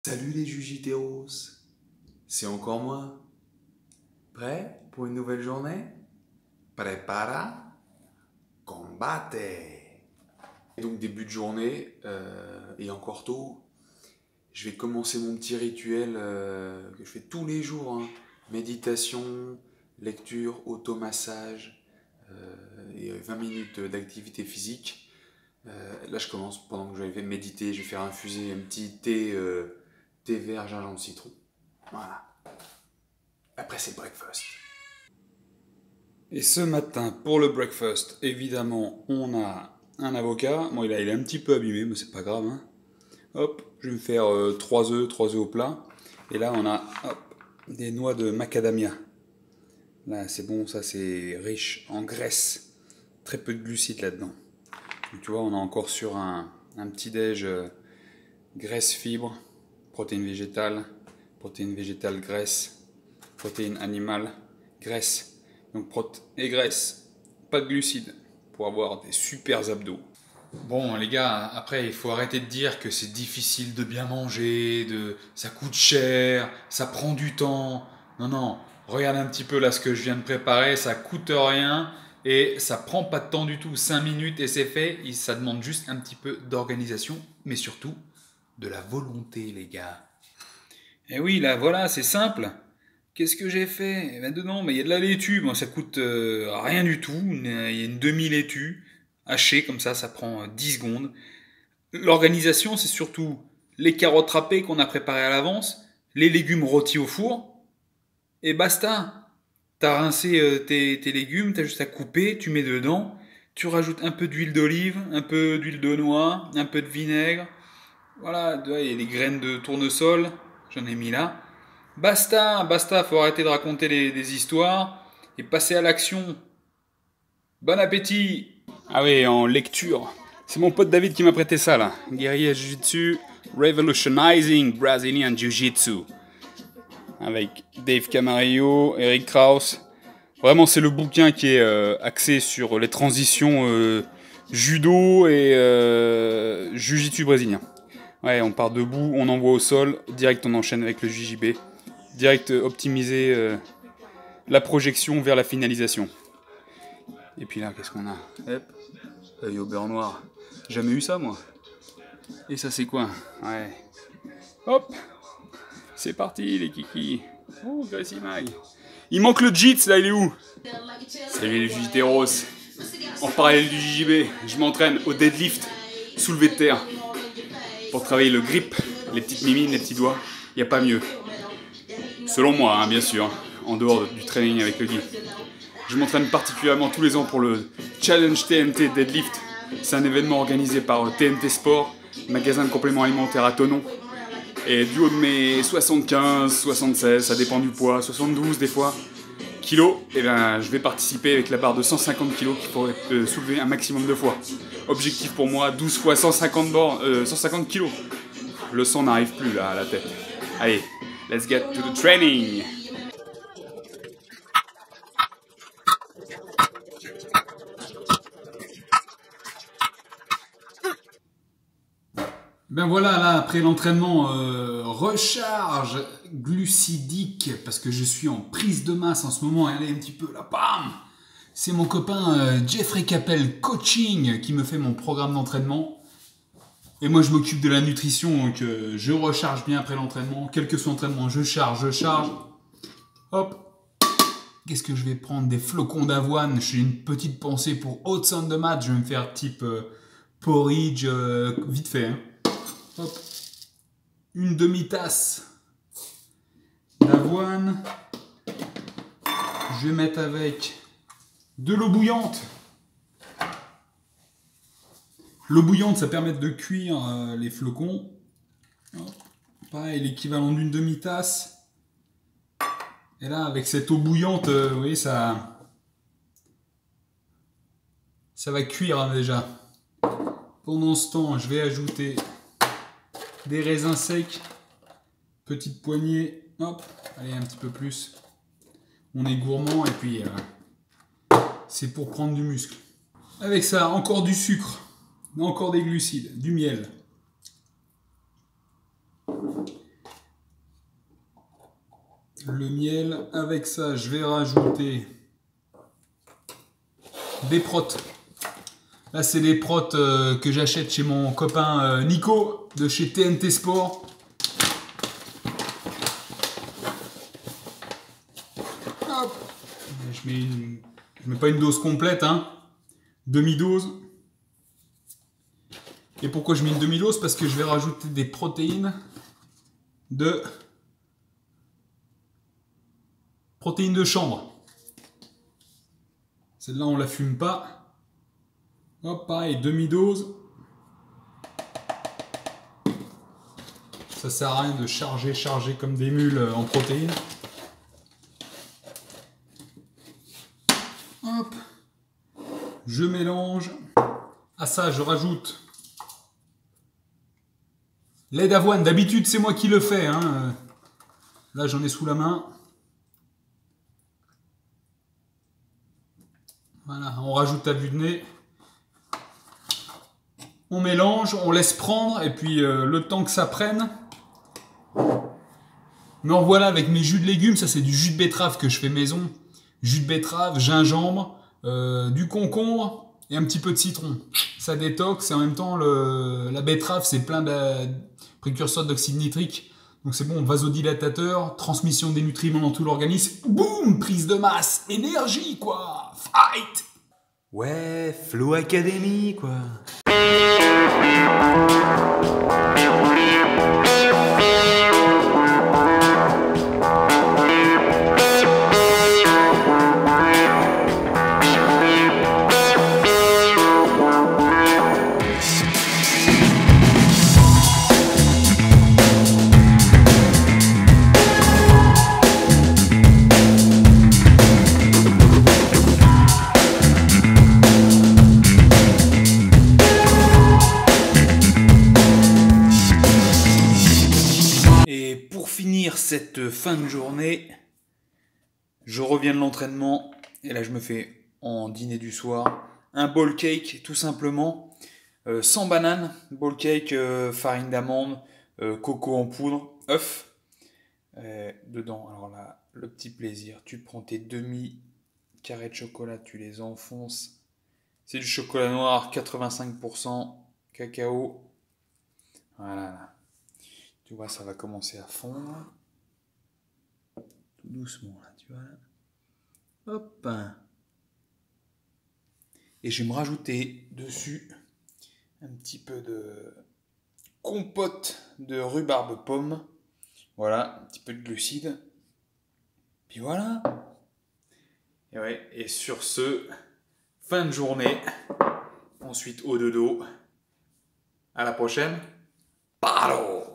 Salut les Jujiteros, c'est encore moi. Prêt pour une nouvelle journée? Prepara, combate. Donc début de journée, et encore tôt, je vais commencer mon petit rituel que je fais tous les jours, hein. Méditation, lecture, automassage et 20 minutes d'activité physique. Là je commence pendant que je vais méditer, je vais faire infuser un petit thé vert gingembre citron. Voilà. Après, c'est breakfast. Et ce matin, pour le breakfast, évidemment, on a un avocat. Bon, il est un petit peu abîmé, mais c'est pas grave, hein. Hop, je vais me faire 3 œufs au plat. Et là, on a des noix de macadamia. Là, c'est bon, ça c'est riche en graisse. Très peu de glucides là-dedans. Donc, tu vois, on est encore sur un petit déj graisse fibre, protéines végétales, graisse, protéines animales, graisse. Donc et graisse, pas de glucides, pour avoir des super abdos. Bon les gars, après il faut arrêter de dire que c'est difficile de bien manger, ça coûte cher, ça prend du temps. Non, non, regarde un petit peu là ce que je viens de préparer, ça coûte rien et ça prend pas de temps du tout. 5 minutes et c'est fait, ça demande juste un petit peu d'organisation, mais surtout de la volonté les gars. Et oui, là voilà, c'est simple. Qu'est-ce que j'ai fait? Eh ben dedans, il y a de la laitue. Bon, ça coûte rien du tout. Il y a une demi-laitue hachée comme ça prend 10 secondes. L'organisation, c'est surtout les carottes râpées qu'on a préparées à l'avance, les légumes rôtis au four, et basta. T'as rincé tes légumes, t'as juste à couper, tu mets dedans, tu rajoutes un peu d'huile d'olive, un peu d'huile de noix, un peu de vinaigre. Voilà, il y a les graines de tournesol, j'en ai mis là. Basta, basta, faut arrêter de raconter des histoires et passer à l'action. Bon appétit! Ah oui, en lecture. C'est mon pote David qui m'a prêté ça là. Guerrier Jiu-Jitsu, Revolutionizing Brazilian Jiu-Jitsu. Avec Dave Camarillo, Eric Krauss. Vraiment, c'est le bouquin qui est axé sur les transitions judo et Jiu-Jitsu brésilien. Ouais, on part debout, on envoie au sol, direct on enchaîne avec le JJB. Direct optimiser la projection vers la finalisation. Et puis là, qu'est-ce qu'on a? Hop, œil au beurre noir. Jamais eu ça, moi. Et ça, c'est quoi? Ouais. Hop, c'est parti, les kikis. Oh, Gracie Mag. Il manque le Jits, là, il est où? Salut les Jujiteros. En parallèle du JJB, je m'entraîne au deadlift, soulevé de terre. Pour travailler le grip, les petites mimines, les petits doigts, il n'y a pas mieux. Selon moi, hein, bien sûr, en dehors du training avec le guide. Je m'entraîne particulièrement tous les ans pour le Challenge TNT Deadlift. C'est un événement organisé par TNT Sport, magasin de compléments alimentaires à Thonon. Et du haut de mes 75, 76, ça dépend du poids, 72 des fois, kilos, et bien je vais participer avec la barre de 150 kilos qu'il faudrait soulever un maximum de fois. Objectif pour moi, 12 fois 150 kilos. Le sang n'arrive plus là à la tête. Allez, let's get to the training! Ben voilà, là, après l'entraînement, recharge glucidique, parce que je suis en prise de masse en ce moment, allez un petit peu là, bam! C'est mon copain Jeffrey Capel Coaching qui me fait mon programme d'entraînement. Et moi je m'occupe de la nutrition, donc je recharge bien après l'entraînement. Quel que soit l'entraînement, je charge. Hop! Qu'est-ce que je vais prendre? Des flocons d'avoine. J'ai une petite pensée pour oats on the mat. Je vais me faire type porridge vite fait, hein. Hop, une demi-tasse d'avoine. Je vais mettre avec de l'eau bouillante. L'eau bouillante, ça permet de cuire les flocons. Hop, pareil, l'équivalent d'une demi-tasse. Et là, avec cette eau bouillante, vous voyez, ça va cuire hein, déjà. Pendant ce temps, je vais ajouter des raisins secs, petite poignée, hop, allez un petit peu plus. On est gourmand et puis c'est pour prendre du muscle. Avec ça, encore du sucre, encore des glucides, du miel. le miel. Avec ça, je vais rajouter des protes. Là, c'est des protes que j'achète chez mon copain Nico de chez TNT Sport. Hop. Je mets pas une dose complète, hein. Demi-dose. Et pourquoi je mets une demi-dose? Parce que je vais rajouter des protéines de chambre. Celle-là, on la fume pas. Hop, pareil, demi-dose. Ça sert à rien de charger comme des mules en protéines. Hop. Je mélange. À ça, je rajoute lait d'avoine. D'habitude, c'est moi qui le fais, hein. Là, j'en ai sous la main. Voilà, on rajoute à vue de nez. On mélange, on laisse prendre, et puis le temps que ça prenne. Mais en voilà, avec mes jus de légumes, ça c'est du jus de betterave que je fais maison. Jus de betterave, gingembre, du concombre et un petit peu de citron. Ça détoxe et en même temps, la betterave c'est plein de précurseurs d'oxyde nitrique. Donc c'est bon, vasodilatateur, transmission des nutriments dans tout l'organisme. Boum, prise de masse, énergie quoi, fight. Ouais, Flow Academy, quoi. Cette fin de journée, je reviens de l'entraînement et là je me fais en dîner du soir un bowl cake tout simplement, sans banane, bowl cake, farine d'amande, coco en poudre, œuf dedans. Alors là, le petit plaisir, tu prends tes demi-carrés de chocolat, tu les enfonces, c'est du chocolat noir 85% cacao, voilà, tu vois ça va commencer à fondre. Tout doucement là, tu vois là. Hop. Et je vais me rajouter dessus un petit peu de compote de rhubarbe pomme. Voilà, un petit peu de glucides. Puis voilà. Et ouais, et sur ce, fin de journée. Ensuite au dodo. À la prochaine. Paro!